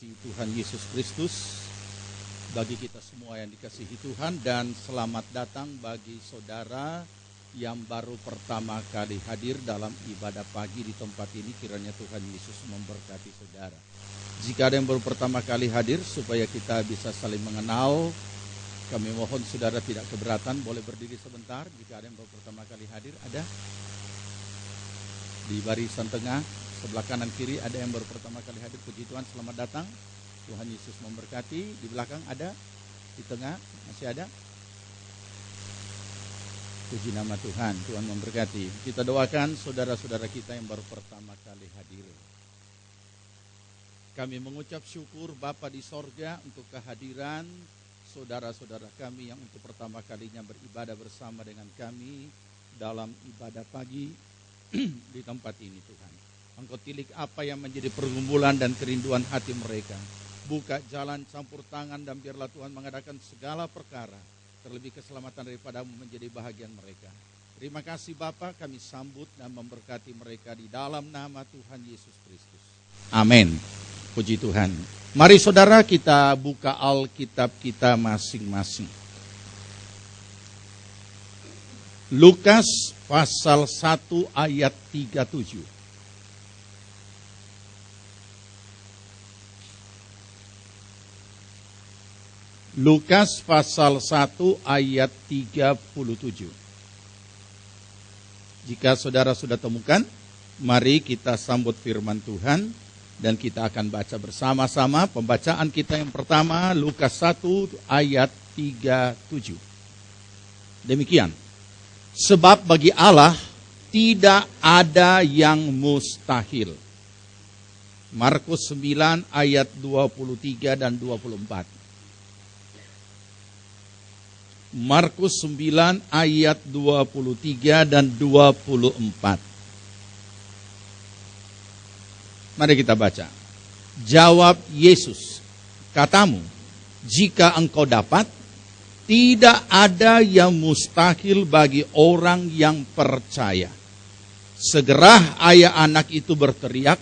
kasih Tuhan Yesus Kristus, bagi kita semua yang dikasihi Tuhan, dan selamat datang bagi saudara yang baru pertama kali hadir dalam ibadah pagi di tempat ini. Kiranya Tuhan Yesus memberkati saudara. Jika ada yang baru pertama kali hadir, supaya kita bisa saling mengenal, kami mohon saudara tidak keberatan, boleh berdiri sebentar. Jika ada yang baru pertama kali hadir, ada di barisan tengah, sebelah kanan kiri ada yang baru pertama kali hadir. Puji Tuhan, selamat datang. Tuhan Yesus memberkati. Di belakang ada, di tengah masih ada. Puji nama Tuhan, Tuhan memberkati. Kita doakan saudara-saudara kita yang baru pertama kali hadir. Kami mengucap syukur Bapa di sorga untuk kehadiran saudara-saudara kami yang untuk pertama kalinya beribadah bersama dengan kami dalam ibadah pagi di tempat ini. Tuhan, Engkau tilik apa yang menjadi pergumulan dan kerinduan hati mereka. Buka jalan, campur tangan, dan biarlah Tuhan mengadakan segala perkara, terlebih keselamatan daripadamu menjadi bahagian mereka. Terima kasih Bapa, kami sambut dan memberkati mereka di dalam nama Tuhan Yesus Kristus. Amin. Puji Tuhan. Mari saudara kita buka Alkitab kita masing-masing. Lukas pasal 1 ayat 37. Lukas pasal 1 ayat 37. Jika saudara sudah temukan, mari kita sambut firman Tuhan dan kita akan baca bersama-sama. Pembacaan kita yang pertama, Lukas 1 ayat 37. Demikian. Sebab bagi Allah tidak ada yang mustahil. Markus 9 ayat 23 dan 24. Markus 9 ayat 23 dan 24. Mari kita baca. Jawab Yesus, katamu, jika engkau dapat, tidak ada yang mustahil bagi orang yang percaya. Segera ayah anak itu berteriak,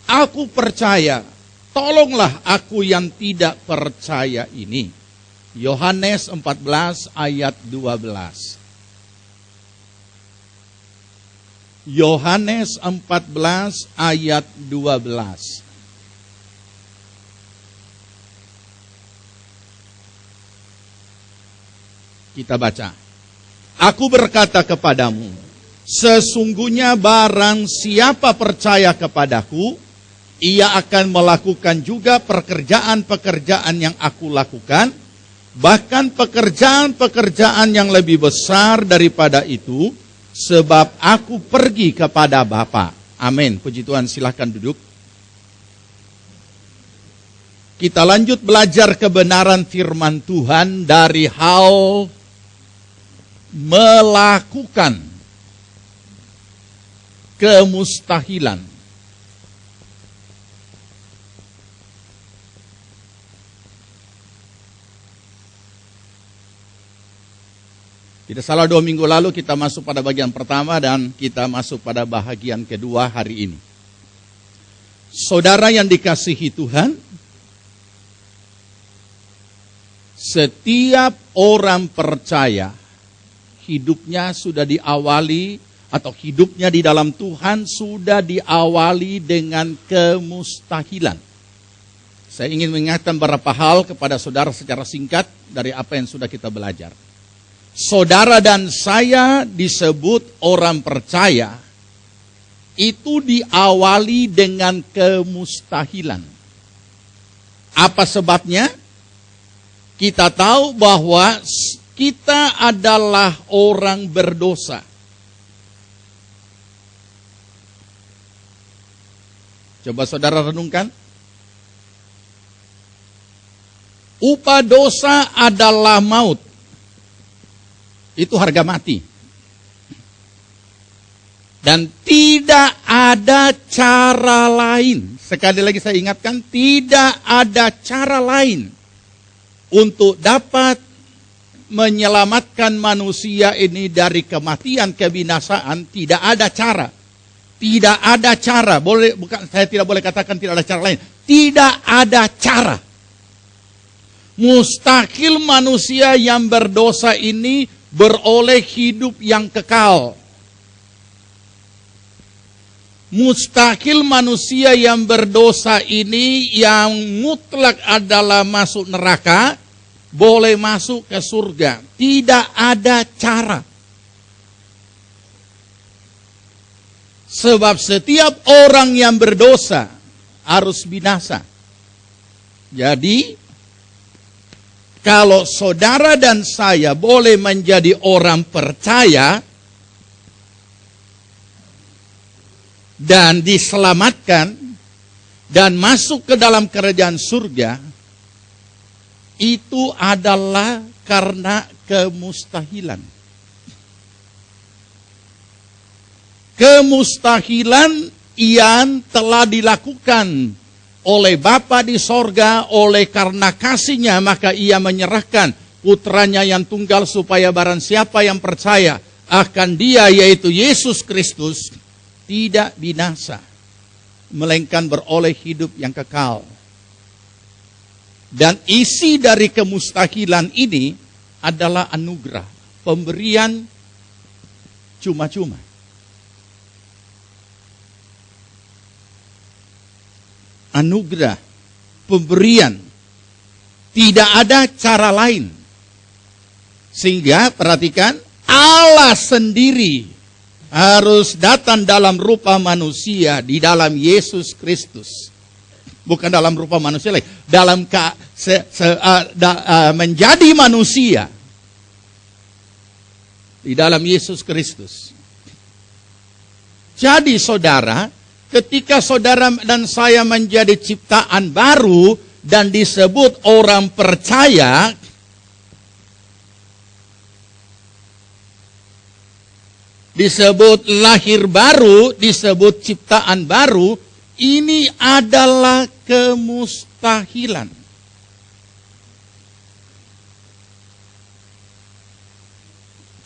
aku percaya, tolonglah aku yang tidak percaya ini. Yohanes 14 ayat 12. Yohanes 14 ayat 12. Kita baca. Aku berkata kepadamu, sesungguhnya barang siapa percaya kepadaku, ia akan melakukan juga pekerjaan-pekerjaan yang aku lakukan, bahkan pekerjaan-pekerjaan yang lebih besar daripada itu, sebab aku pergi kepada Bapa. Amin. Puji Tuhan, silakan duduk. Kita lanjut belajar kebenaran firman Tuhan dari hal melakukan kemustahilan. Tidak salah, 2 minggu lalu kita masuk pada bagian pertama dan kita masuk pada bahagian kedua hari ini. Saudara yang dikasihi Tuhan, setiap orang percaya hidupnya sudah diawali, atau hidupnya di dalam Tuhan sudah diawali dengan kemustahilan. Saya ingin mengingatkan beberapa hal kepada saudara secara singkat dari apa yang sudah kita belajar. Saudara dan saya disebut orang percaya, itu diawali dengan kemustahilan. Apa sebabnya? Kita tahu bahwa kita adalah orang berdosa. Coba saudara renungkan. Upah dosa adalah maut. Itu harga mati. Dan tidak ada cara lain. Sekali lagi saya ingatkan, tidak ada cara lain untuk dapat menyelamatkan manusia ini dari kematian, kebinasaan. Tidak ada cara. Tidak ada cara. Saya tidak boleh katakan tidak ada cara lain. Tidak ada cara. Mustahil manusia yang berdosa ini beroleh hidup yang kekal. Mustahil manusia yang berdosa ini yang mutlak adalah masuk neraka, boleh masuk ke surga. Tidak ada cara. Sebab setiap orang yang berdosa harus binasa. Jadi, kalau saudara dan saya boleh menjadi orang percaya dan diselamatkan dan masuk ke dalam kerajaan surga, itu adalah karena kemustahilan. Kemustahilan yang telah dilakukan oleh Bapa di sorga, oleh karena kasihnya maka ia menyerahkan putranya yang tunggal supaya barang siapa yang percaya akan dia, yaitu Yesus Kristus, tidak binasa, melainkan beroleh hidup yang kekal. Dan isi dari kemustahilan ini adalah anugerah, pemberian cuma-cuma. Anugerah, pemberian, tidak ada cara lain. Sehingga perhatikan, Allah sendiri harus datang dalam rupa manusia di dalam Yesus Kristus. Bukan dalam rupa manusia lagi, dalam menjadi manusia di dalam Yesus Kristus. Jadi saudara, ketika saudara dan saya menjadi ciptaan baru dan disebut orang percaya, disebut lahir baru, disebut ciptaan baru, ini adalah kemustahilan.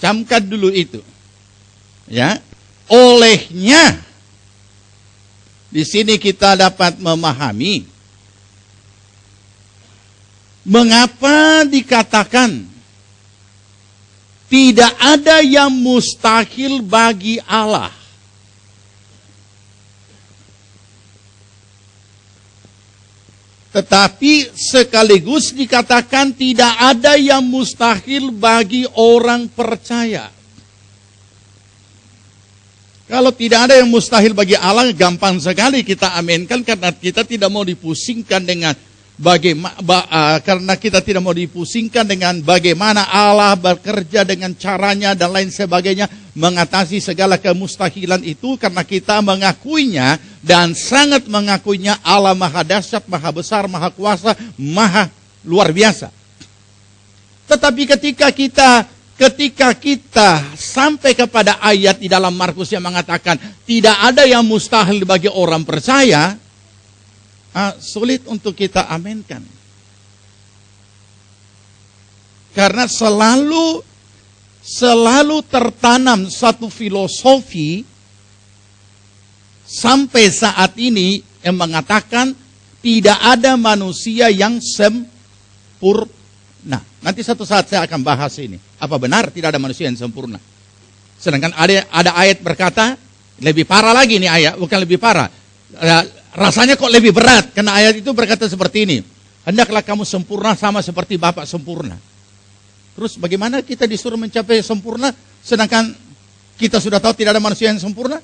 Camkan dulu itu. Ya. Olehnya, di sini kita dapat memahami mengapa dikatakan tidak ada yang mustahil bagi Allah. Tetapi sekaligus dikatakan tidak ada yang mustahil bagi orang percaya. Kalau tidak ada yang mustahil bagi Allah, gampang sekali kita aminkan karena kita tidak mau dipusingkan dengan karena kita tidak mau dipusingkan dengan bagaimana Allah bekerja dengan caranya dan lain sebagainya mengatasi segala kemustahilan itu, karena kita mengakuinya dan sangat mengakuinya Allah maha dahsyat, maha besar, maha kuasa, maha luar biasa. Tetapi ketika kita sampai kepada ayat di dalam Markus yang mengatakan tidak ada yang mustahil bagi orang percaya, sulit untuk kita aminkan. Karena selalu tertanam satu filosofi sampai saat ini yang mengatakan tidak ada manusia yang sempurna. Nanti satu saat saya akan bahas ini. Apa benar tidak ada manusia yang sempurna? Sedangkan ada ayat berkata, lebih parah lagi nih ayat, bukan lebih parah. Rasanya kok lebih berat, karena ayat itu berkata seperti ini. Hendaklah kamu sempurna sama seperti Bapa sempurna. Terus bagaimana kita disuruh mencapai sempurna, sedangkan kita sudah tahu tidak ada manusia yang sempurna?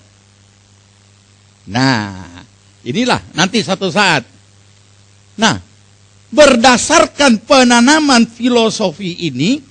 Nah, inilah nanti satu saat. Nah, berdasarkan penanaman filosofi ini,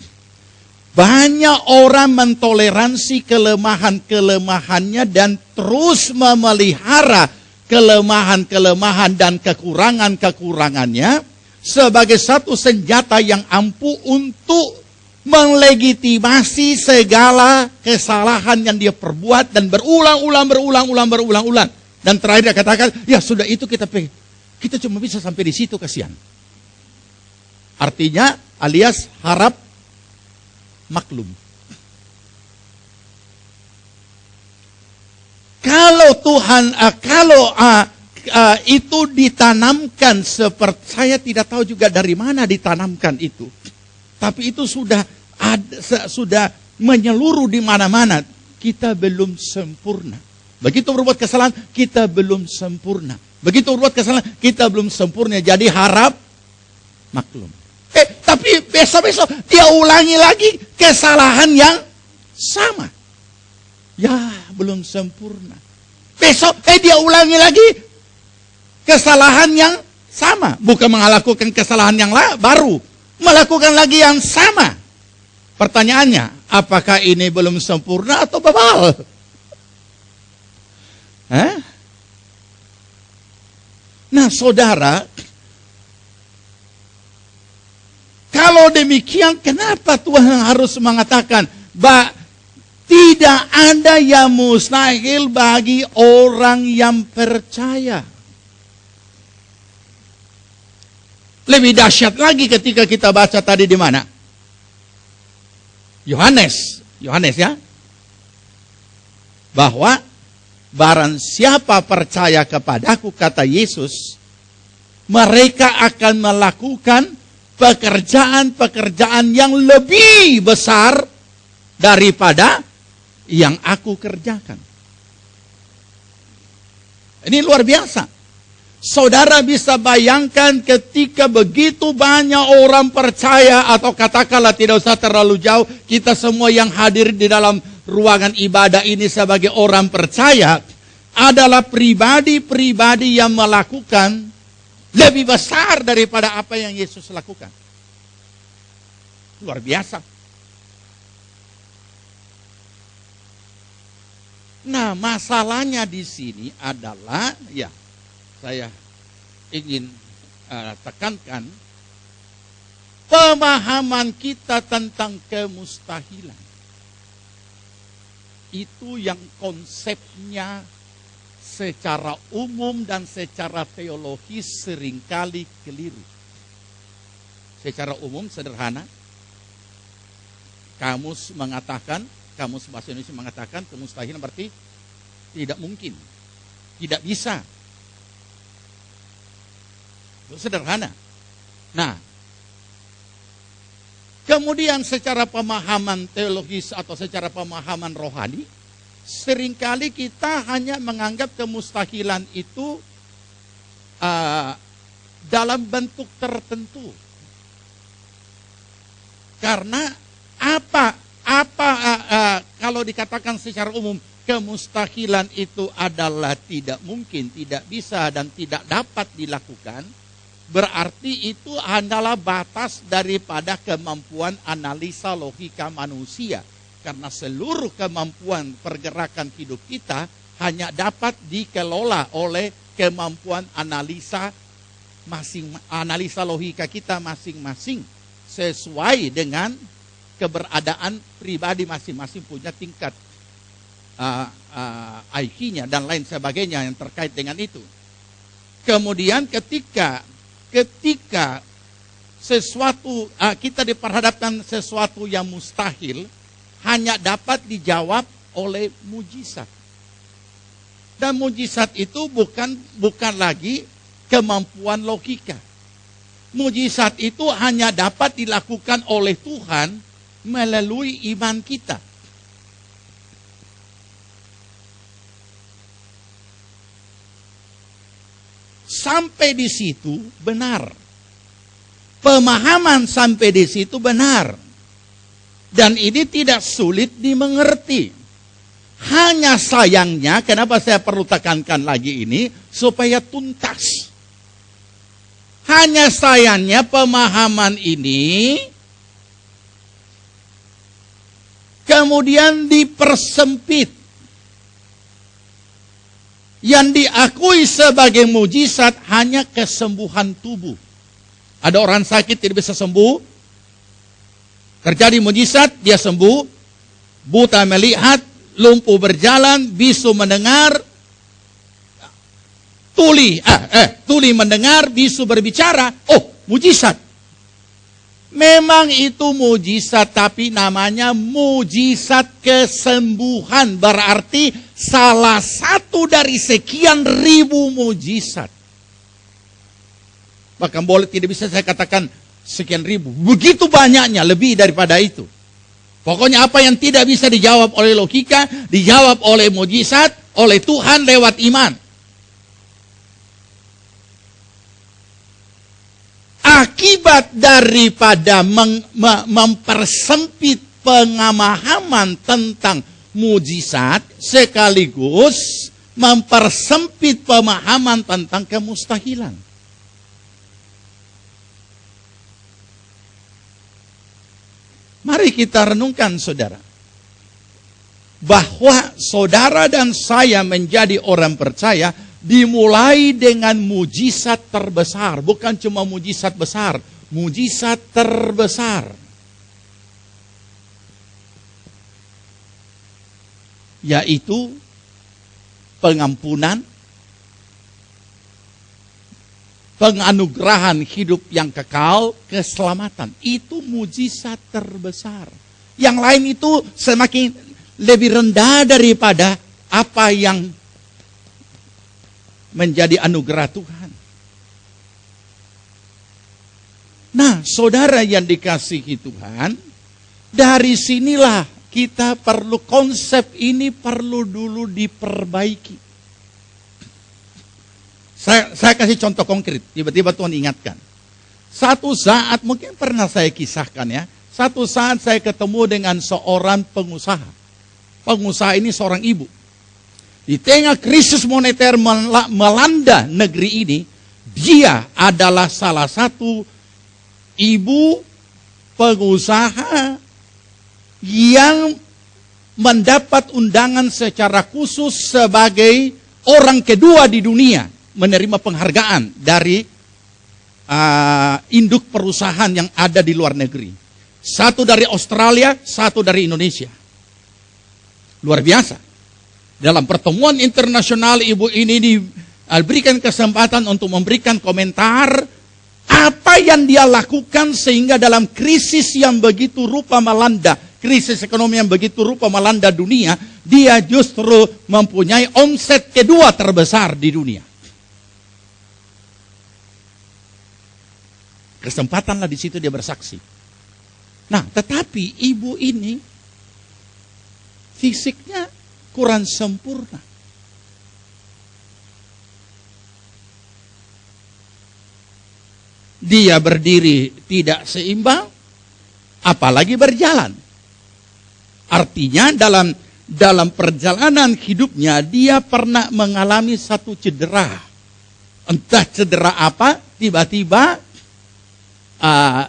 banyak orang mentoleransi kelemahan-kelemahannya dan terus memelihara kelemahan-kelemahan dan kekurangan-kekurangannya sebagai satu senjata yang ampuh untuk melegitimasi segala kesalahan yang dia perbuat dan berulang-ulang. Dan terakhir dia katakan, ya sudah itu kita cuma bisa sampai di situ, kasihan. Artinya alias harap maklum. Kalau Tuhan, itu ditanamkan seperti, saya tidak tahu juga dari mana ditanamkan itu. Tapi itu sudah menyeluruh di mana-mana. Kita belum sempurna. Begitu berbuat kesalahan, kita belum sempurna. Begitu berbuat kesalahan, kita belum sempurna. Jadi harap maklum. Tapi besok-besok dia ulangi lagi kesalahan yang sama. Ya, belum sempurna. Besok dia ulangi lagi kesalahan yang sama. Bukan melakukan kesalahan yang baru. Melakukan lagi yang sama. Pertanyaannya, apakah ini belum sempurna atau bebal? Nah, saudara, kalau demikian, kenapa Tuhan harus mengatakan, tidak ada yang mustahil bagi orang yang percaya? Lebih dahsyat lagi ketika kita baca tadi di mana? Yohanes ya. Bahwa barang siapa percaya kepadaku, kata Yesus, mereka akan melakukan pekerjaan-pekerjaan yang lebih besar daripada yang aku kerjakan. Ini luar biasa. Saudara bisa bayangkan ketika begitu banyak orang percaya, atau katakanlah tidak usah terlalu jauh, kita semua yang hadir di dalam ruangan ibadah ini sebagai orang percaya adalah pribadi-pribadi yang melakukan lebih besar daripada apa yang Yesus lakukan. Luar biasa. Nah, masalahnya di sini adalah, ya, saya ingin tekankan pemahaman kita tentang kemustahilan. Itu yang konsepnya secara umum dan secara teologis seringkali keliru. Secara umum sederhana, kamus bahasa Indonesia mengatakan kemustahilan berarti tidak mungkin, tidak bisa. Itu sederhana. Nah, kemudian secara pemahaman teologis atau secara pemahaman rohani, seringkali kita hanya menganggap kemustahilan itu dalam bentuk tertentu. Karena kalau dikatakan secara umum kemustahilan itu adalah tidak mungkin, tidak bisa dan tidak dapat dilakukan, berarti itu adalah batas daripada kemampuan analisa logika manusia. Karena seluruh kemampuan pergerakan hidup kita hanya dapat dikelola oleh kemampuan analisa logika kita masing-masing. Sesuai dengan keberadaan pribadi masing-masing punya tingkat IQ-nya dan lain sebagainya yang terkait dengan itu. Kemudian ketika sesuatu kita diperhadapkan sesuatu yang mustahil, hanya dapat dijawab oleh mujizat. Dan mujizat itu bukan lagi kemampuan logika. Mujizat itu hanya dapat dilakukan oleh Tuhan melalui iman kita. Sampai di situ benar. Pemahaman sampai di situ benar. Dan ini tidak sulit dimengerti. Hanya sayangnya, kenapa saya perlu tekankan lagi ini, supaya tuntas. Hanya sayangnya pemahaman ini kemudian dipersempit. Yang diakui sebagai mujizat hanya kesembuhan tubuh. Ada orang sakit tidak bisa sembuh, terjadi mujizat, dia sembuh. Buta melihat, lumpuh berjalan, bisu mendengar, tuli mendengar, bisu berbicara. Oh, mujizat. Memang itu mujizat, tapi namanya mujizat kesembuhan. Berarti salah satu dari sekian ribu mujizat. Bahkan boleh tidak bisa saya katakan sekian ribu. Begitu banyaknya, lebih daripada itu. Pokoknya apa yang tidak bisa dijawab oleh logika, dijawab oleh mujizat, oleh Tuhan lewat iman. Akibat daripada mempersempit pemahaman tentang mujizat, sekaligus mempersempit pemahaman tentang kemustahilan. Mari kita renungkan, saudara, bahwa saudara dan saya menjadi orang percaya dimulai dengan mujizat terbesar. Bukan cuma mujizat besar, mujizat terbesar. Yaitu pengampunan, penganugerahan hidup yang kekal, keselamatan. Itu mujizat terbesar. Yang lain itu semakin lebih rendah daripada apa yang menjadi anugerah Tuhan. Nah, saudara yang dikasihi Tuhan, dari sinilah kita perlu, konsep ini perlu dulu diperbaiki. Saya kasih contoh konkret, tiba-tiba Tuhan ingatkan. Satu saat, mungkin pernah saya kisahkan ya, satu saat saya ketemu dengan seorang pengusaha. Pengusaha ini seorang ibu. Di tengah krisis moneter melanda negeri ini, dia adalah salah satu ibu pengusaha yang mendapat undangan secara khusus sebagai orang kedua di dunia menerima penghargaan dari induk perusahaan yang ada di luar negeri. Satu dari Australia, satu dari Indonesia. Luar biasa. Dalam pertemuan internasional, ibu ini diberikan kesempatan untuk memberikan komentar apa yang dia lakukan sehingga dalam krisis yang begitu rupa melanda, krisis ekonomi yang begitu rupa melanda dunia, dia justru mempunyai omset kedua terbesar di dunia. Kesempatanlah di situ dia bersaksi. Nah, tetapi ibu ini fisiknya kurang sempurna. Dia berdiri tidak seimbang, apalagi berjalan. Artinya dalam perjalanan hidupnya dia pernah mengalami satu cedera. Entah cedera apa, tiba-tiba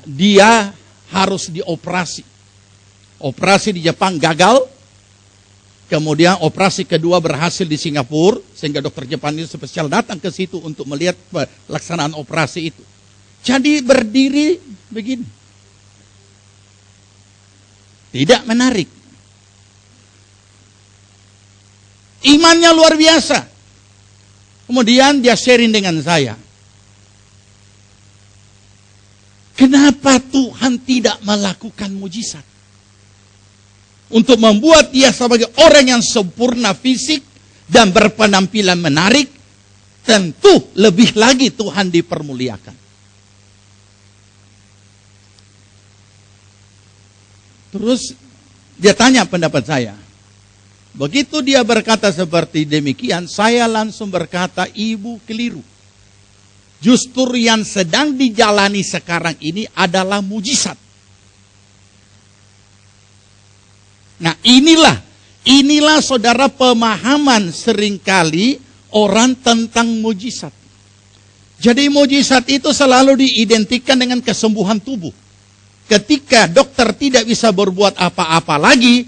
dia harus dioperasi. Operasi di Jepang gagal. Kemudian operasi kedua berhasil di Singapura. Sehingga dokter Jepang itu spesial datang ke situ untuk melihat pelaksanaan operasi itu. Jadi berdiri begini. Tidak menarik. Imannya luar biasa. Kemudian dia sharing dengan saya. Kenapa Tuhan tidak melakukan mujizat? Untuk membuat dia sebagai orang yang sempurna fisik dan berpenampilan menarik, tentu lebih lagi Tuhan dipermuliakan. Terus dia tanya pendapat saya. Begitu dia berkata seperti demikian, saya langsung berkata, ibu keliru. Justru yang sedang dijalani sekarang ini adalah mujizat. Nah, inilah saudara pemahaman seringkali orang tentang mujizat. Jadi mujizat itu selalu diidentikan dengan kesembuhan tubuh. Ketika dokter tidak bisa berbuat apa-apa lagi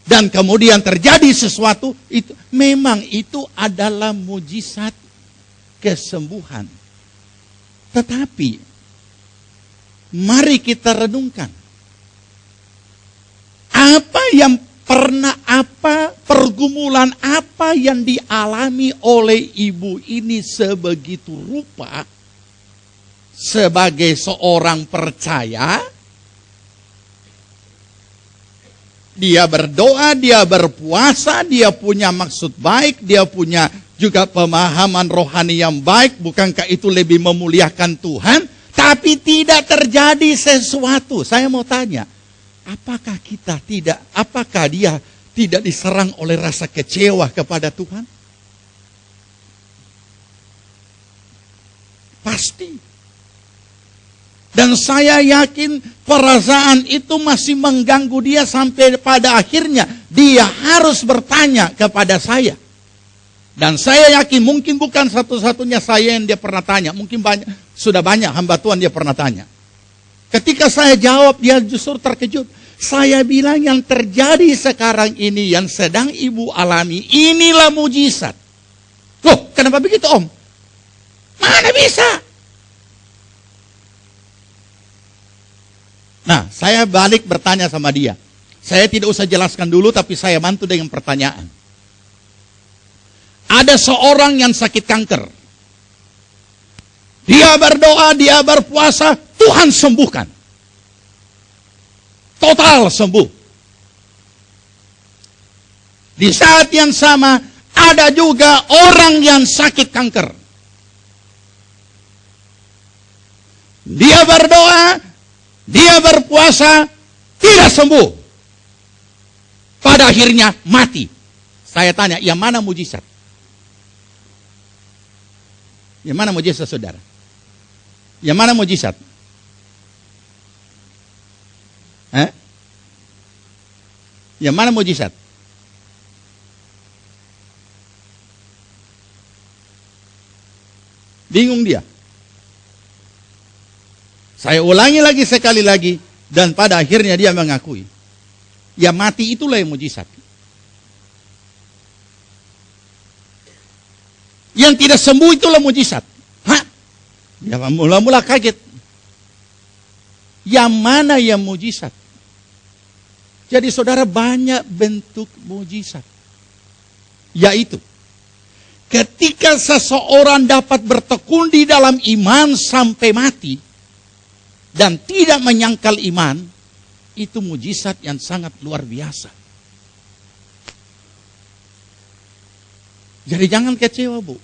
dan kemudian terjadi sesuatu, itu memang itu adalah mujizat kesembuhan. Tetapi mari kita renungkan. Pergumulan apa yang dialami oleh ibu ini sebegitu rupa sebagai seorang percaya, dia berdoa, dia berpuasa, dia punya maksud baik, dia punya juga pemahaman rohani yang baik. Bukankah itu lebih memuliakan Tuhan? Tapi tidak terjadi sesuatu. Saya mau tanya, apakah dia tidak diserang oleh rasa kecewa kepada Tuhan? Pasti. Dan saya yakin perasaan itu masih mengganggu dia sampai pada akhirnya dia harus bertanya kepada saya. Dan saya yakin mungkin bukan satu-satunya saya yang dia pernah tanya. Mungkin sudah banyak hamba Tuhan dia pernah tanya. Ketika saya jawab, dia justru terkejut. Saya bilang yang terjadi sekarang ini, yang sedang ibu alami, inilah mujizat. Loh, kenapa begitu Om? Mana bisa? Nah, saya balik bertanya sama dia. Saya tidak usah jelaskan dulu, tapi saya bantu dengan pertanyaan. Ada seorang yang sakit kanker. Dia berdoa, dia berpuasa, Tuhan sembuhkan. Total sembuh. Di saat yang sama, ada juga orang yang sakit kanker. Dia berdoa, dia berpuasa, tidak sembuh. Pada akhirnya mati. Saya tanya, yang mana mujizat? Yang mana mujizat, saudara? Yang mana mujizat? Yang mana mujizat? Bingung dia. Saya ulangi lagi sekali lagi, dan pada akhirnya dia mengakui. Ya mati itulah yang mujizat. Yang tidak sembuh itulah mujizat. Hah? Ya mula-mula kaget. Yang mana yang mujizat? Jadi saudara, banyak bentuk mujizat. Yaitu, ketika seseorang dapat bertekun di dalam iman sampai mati, dan tidak menyangkal iman, itu mujizat yang sangat luar biasa. Jadi jangan kecewa, Bu.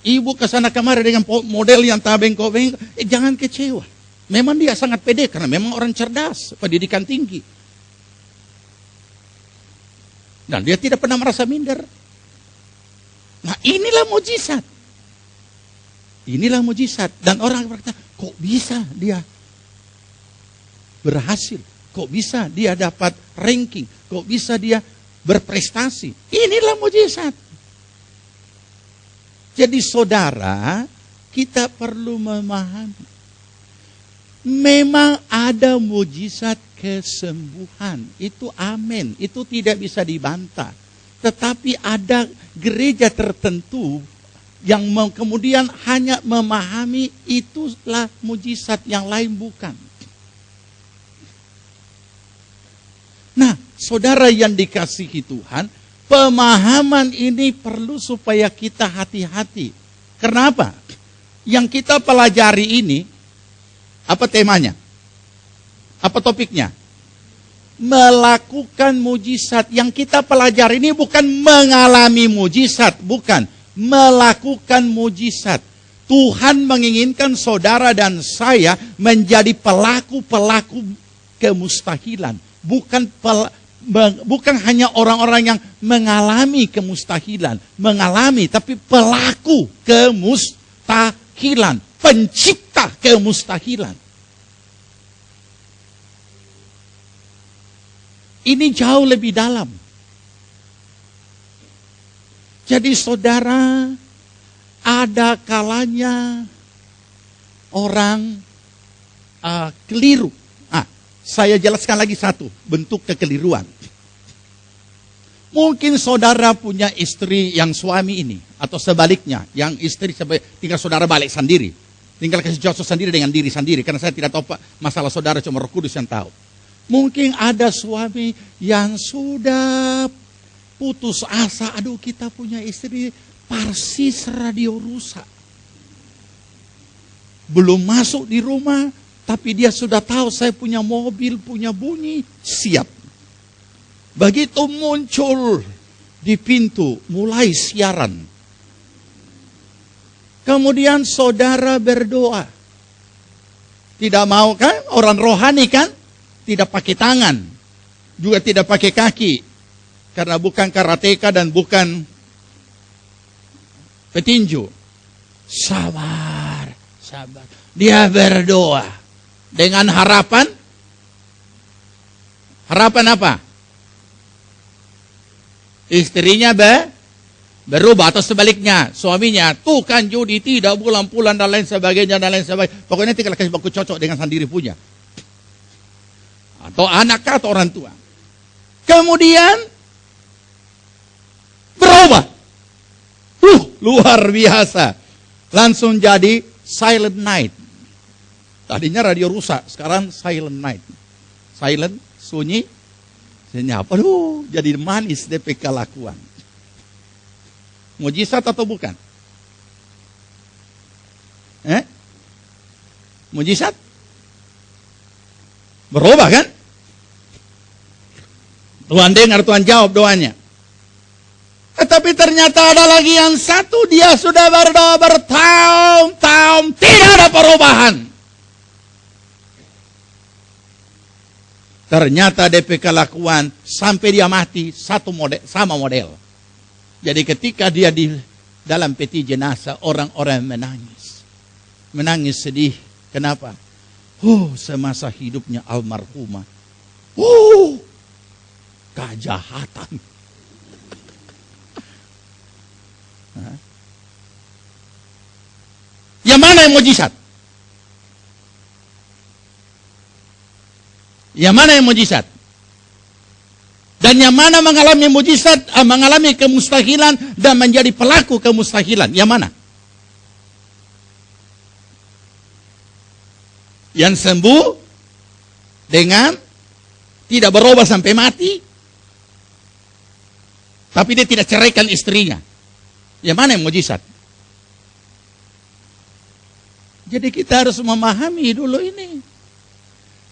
Ibu kesana kemari dengan model yang tabeng-kobeng, jangan kecewa. Memang dia sangat pede karena memang orang cerdas, pendidikan tinggi. Dan dia tidak pernah merasa minder. Nah, inilah mujizat. Inilah mujizat. Dan orang berkata, kok bisa dia berhasil? Kok bisa dia dapat ranking? Kok bisa dia berprestasi? Inilah mujizat. Jadi saudara, kita perlu memahami. Memang ada mujizat kesembuhan. Itu amin. Itu tidak bisa dibantah. Tetapi ada gereja tertentu yang kemudian hanya memahami itulah mujizat, yang lain bukan. Nah, saudara yang dikasihi Tuhan, pemahaman ini perlu supaya kita hati-hati. Kenapa? Yang kita pelajari ini, apa temanya? Apa topiknya? Melakukan mujizat. Yang kita pelajari ini bukan mengalami mujizat, bukan. Melakukan mujizat. Tuhan menginginkan saudara dan saya menjadi pelaku-pelaku kemustahilan. Bukan hanya orang-orang yang mengalami kemustahilan, tapi pelaku kemustahilan, pencipta kemustahilan. Ini jauh lebih dalam. Jadi saudara, ada kalanya orang keliru. Saya jelaskan lagi satu bentuk kekeliruan. Mungkin saudara punya istri yang suami ini, atau sebaliknya, yang istri tinggal saudara balik sendiri, tinggal kasih jawab sendiri dengan diri sendiri, karena saya tidak tahu masalah saudara, cuma Roh Kudus yang tahu. Mungkin ada suami yang sudah putus asa, aduh kita punya istri persis radio rusak. Belum masuk di rumah, tapi dia sudah tahu saya punya mobil, punya bunyi, siap. Begitu muncul di pintu, mulai siaran. Kemudian saudara berdoa. Tidak mau kan? Orang rohani kan? Tidak pakai tangan. Juga tidak pakai kaki. Karena bukan karateka dan bukan petinju. Sabar, sabar. Dia berdoa. Dengan harapan. Harapan apa? Istrinya berubah atau sebaliknya. Suaminya, tuh kan judi, tidak bulan-bulan dan lain sebagainya. Pokoknya tinggal kasih baku cocok dengan sendiri punya. Atau anak atau orang tua. Kemudian berubah. Luar biasa. Langsung jadi silent night. Tadinya radio rusak, sekarang silent night. Silent, sunyi, senyap. Aduh, jadi manis DP kelakuan. Mujizat atau bukan? Mujizat? Berubah kan? Tuhan dengar, Tuhan jawab doanya. Tetapi ternyata ada lagi yang satu, dia sudah berdoa bertahun-tahun, tidak ada perubahan. Ternyata DP kelakuan sampai dia mati sama model. Jadi ketika dia di dalam peti jenazah, orang-orang menangis. Menangis sedih. Kenapa? Semasa hidupnya almarhumah. Kejahatan. Yang mana yang mujizat? Yang mana yang mujizat? Dan yang mana mengalami mujizat, mengalami kemustahilan dan menjadi pelaku kemustahilan? Yang mana? Yang sembuh dengan tidak berubah sampai mati, tapi dia tidak ceraikan istrinya. Yang mana yang mujizat? Jadi kita harus memahami dulu ini.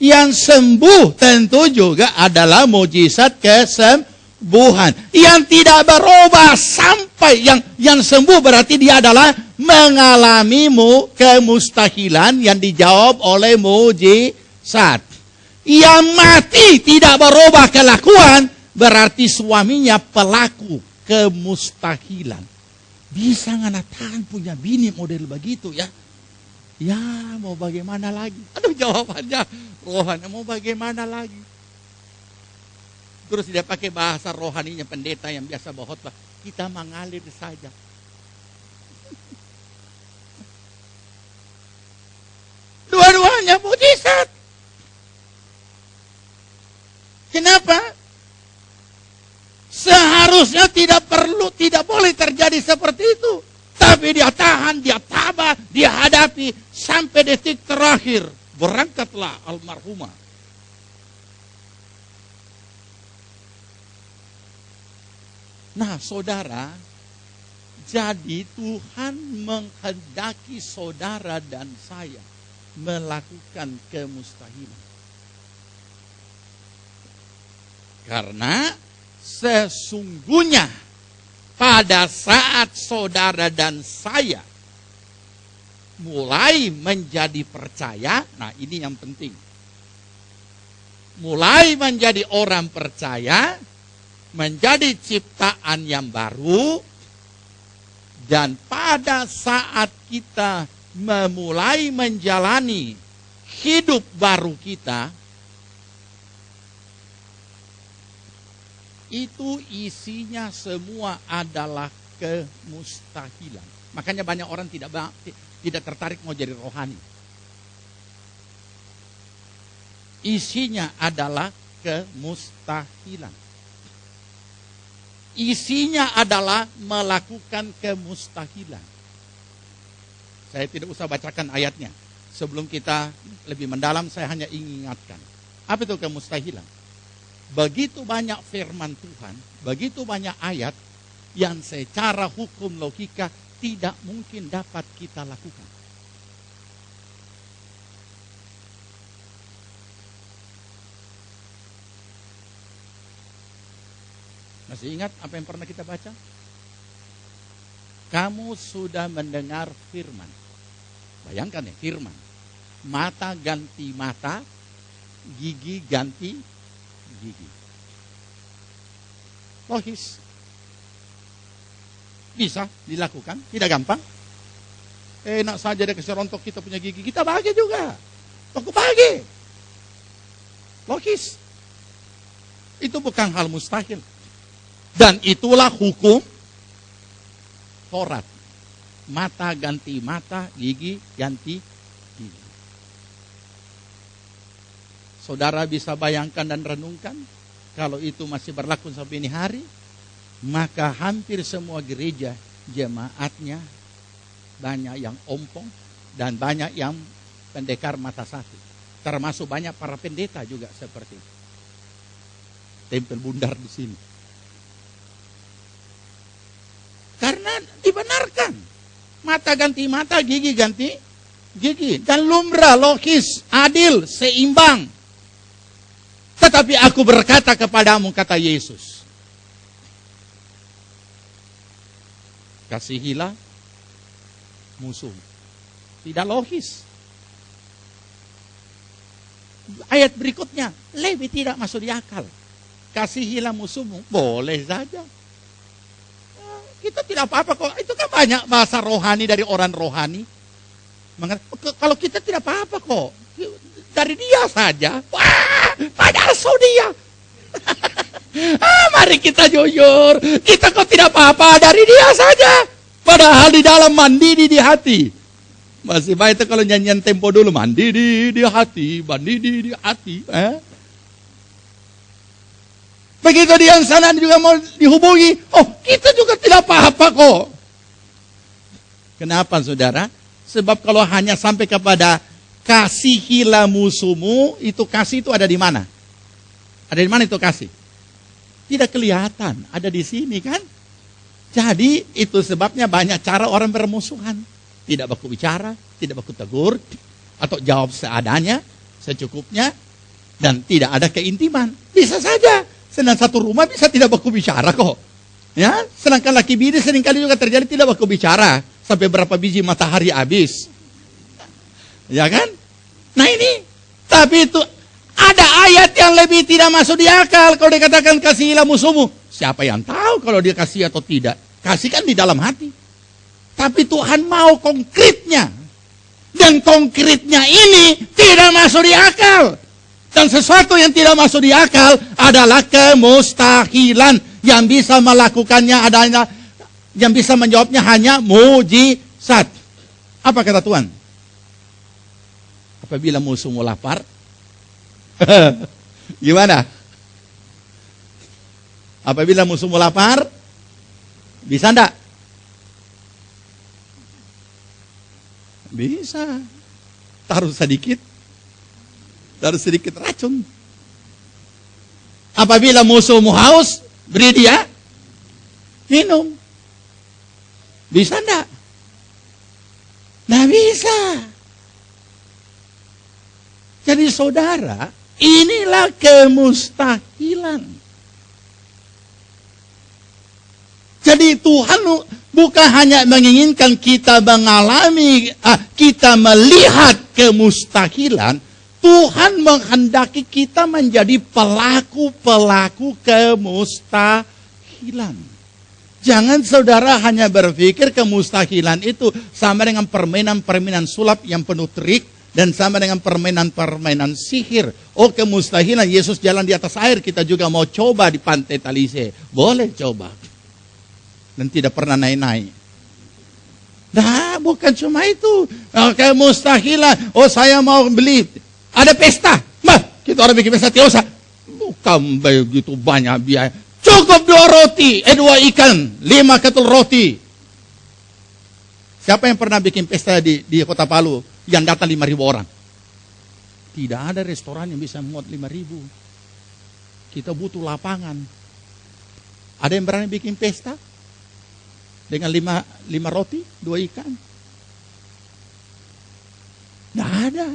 Yang sembuh tentu juga adalah mujizat kesembuhan. Yang tidak berubah sampai yang sembuh berarti dia adalah mengalami kemustahilan yang dijawab oleh mujizat. Yang mati tidak berubah kelakuan berarti suaminya pelaku kemustahilan. Bisa ngana tahan punya bini model begitu ya? Ya mau bagaimana lagi? Aduh jawabannya rohani, mau bagaimana lagi? Terus dia pakai bahasa rohaninya pendeta yang biasa berkhotbah. Kita mengalir saja. Dua-duanya mujizat. Kenapa? Seharusnya tidak boleh terjadi seperti itu. Tapi dia tahan, dia tabah, dia hadapi sampai detik terakhir. Berangkatlah almarhumah. Nah saudara, jadi Tuhan menghendaki saudara dan saya melakukan kemustahilan. Karena sesungguhnya pada saat saudara dan saya mulai menjadi percaya, nah ini yang penting. Mulai menjadi orang percaya, menjadi ciptaan yang baru, dan pada saat kita memulai menjalani hidup baru kita, itu isinya semua adalah kemustahilan. Makanya banyak orang tidak tertarik mau jadi rohani. Isinya adalah kemustahilan. Isinya adalah melakukan kemustahilan. Saya tidak usah bacakan ayatnya. Sebelum kita lebih mendalam, saya hanya ingin ingatkan. Apa itu kemustahilan? Begitu banyak firman Tuhan, begitu banyak ayat yang secara hukum logika tidak mungkin dapat kita lakukan. Masih ingat apa yang pernah kita baca? Kamu sudah mendengar firman. Bayangkan ya, firman. Mata ganti mata, gigi ganti gigi. Logis. Bisa dilakukan, tidak gampang. Enak saja dia kasih rontok kita punya gigi, kita bagi juga. Aku bagi. Logis. Itu bukan hal mustahil. Dan itulah hukum Taurat. Mata ganti mata, gigi ganti gigi. Saudara bisa bayangkan dan renungkan, kalau itu masih berlaku sampai ini hari, maka hampir semua gereja jemaatnya banyak yang ompong dan banyak yang pendekar mata satu. Termasuk banyak para pendeta juga seperti itu. Tempel bundar di sini. Karena dibenarkan. Mata ganti mata, gigi ganti gigi. Dan lumrah, logis, adil, seimbang. Tetapi aku berkata kepadamu, kata Yesus, kasihilah musuh. Tidak logis. Ayat berikutnya lebih tidak masuk di akal. Kasihilah musuhmu, boleh saja. Kita tidak apa-apa kok. Itu kan banyak bahasa rohani dari orang rohani. Kalau kita tidak apa-apa kok. Dari dia saja. Wah, padahal dia. Mari kita jujur. Kita kok tidak apa-apa dari dia saja. Padahal di dalam mandi di hati. Masih baik itu kalau nyanyian tempo dulu. Mandi di hati. Mandi di hati. Begitu dia yang sana juga mau dihubungi. Oh, kita juga tidak apa-apa kok. Kenapa saudara? Sebab kalau hanya sampai kepada kasihilah musuhmu, itu kasih itu ada di mana? Ada di mana itu kasih? Tidak kelihatan, ada di sini kan? Jadi itu sebabnya banyak cara orang bermusuhan. Tidak baku bicara, tidak baku tegur, atau jawab seadanya, secukupnya, dan tidak ada keintiman. Bisa saja. Sedang satu rumah bisa tidak baku bicara kok. Ya, sedangkan laki bini seringkali juga terjadi tidak baku bicara. Sampai berapa biji matahari habis. Ya kan? Nah ini. Tapi itu ada ayat yang lebih tidak masuk di akal. Kalau dikatakan kasihilah musuhmu. Siapa yang tahu kalau dia kasih atau tidak. Kasih kan di dalam hati. Tapi Tuhan mau konkretnya. Dan konkretnya ini tidak masuk di akal. Dan sesuatu yang tidak masuk di akal adalah kemustahilan. Yang bisa melakukannya adanya, yang bisa menjawabnya hanya mujizat. Apa kata Tuhan? Apabila musuhmu lapar, gimana? Apabila musuhmu lapar, bisa enggak? Bisa. Taruh sedikit racun. Apabila musuhmu haus, beri dia minum. Bisa enggak? Nah bisa. Jadi saudara, inilah kemustahilan. Jadi Tuhan bukan hanya menginginkan kita mengalami, kita melihat kemustahilan. Tuhan menghendaki kita menjadi pelaku-pelaku kemustahilan. Jangan saudara hanya berpikir kemustahilan itu sama dengan permainan-permainan sulap yang penuh trik dan sama dengan permainan-permainan sihir. Oh, kemustahilan Yesus jalan di atas air, kita juga mau coba di pantai Talise. Boleh coba. Dan tidak pernah naik-naik. Nah, bukan cuma itu. Kemustahilan. Oh, saya mau beli. Ada pesta. Kita orang bikin pesta tidak usah. Bukan begitu banyak biaya. Cukup 2 roti, 2 ikan, 5 ketul roti. Siapa yang pernah bikin pesta di Kota Palu yang datang 5.000 orang? Tidak ada restoran yang bisa muat 5.000. Kita butuh lapangan. Ada yang berani bikin pesta dengan 5 roti, 2 ikan? Tidak ada.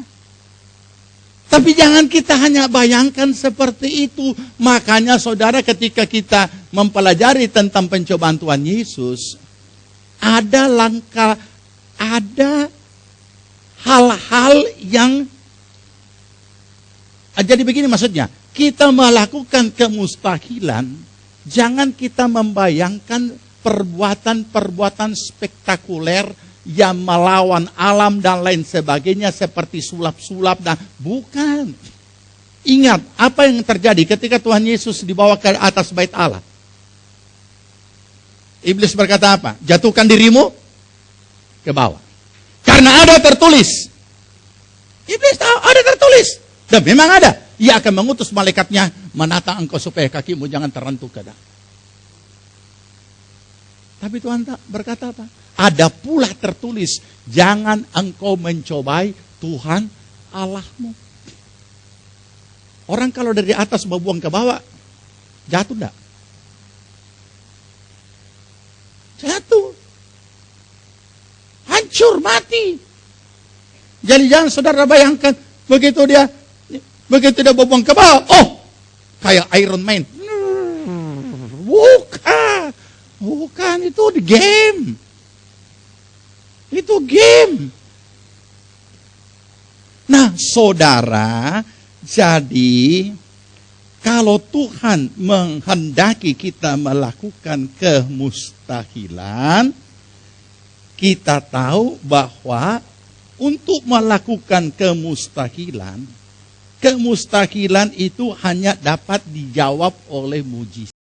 Tapi jangan kita hanya bayangkan seperti itu. Makanya saudara, ketika kita mempelajari tentang pencobaan Tuhan Yesus, ada langkah, ada hal-hal yang, jadi begini maksudnya, kita melakukan kemustahilan, jangan kita membayangkan perbuatan-perbuatan spektakuler yang melawan alam dan lain sebagainya seperti sulap-sulap dan bukan. Ingat apa yang terjadi ketika Tuhan Yesus dibawa ke atas bait Allah. Iblis berkata apa? Jatuhkan dirimu ke bawah. Karena ada tertulis. Iblis tahu ada tertulis. Dan memang ada. Ia akan mengutus malaikatnya menata engkau supaya kakimu jangan terhentuk ke dalam. Tapi Tuhan berkata apa? Ada pula tertulis, jangan engkau mencobai Tuhan Allahmu. Orang kalau dari atas berbuang ke bawah, jatuh enggak? Jatuh. Hancur, mati. Jadi jangan saudara bayangkan, begitu dia berbuang ke bawah, oh, kayak Iron Man. Bukan, itu di game. Itu game. Nah, saudara, jadi kalau Tuhan menghendaki kita melakukan kemustahilan, kita tahu bahwa untuk melakukan kemustahilan itu hanya dapat dijawab oleh mujizat.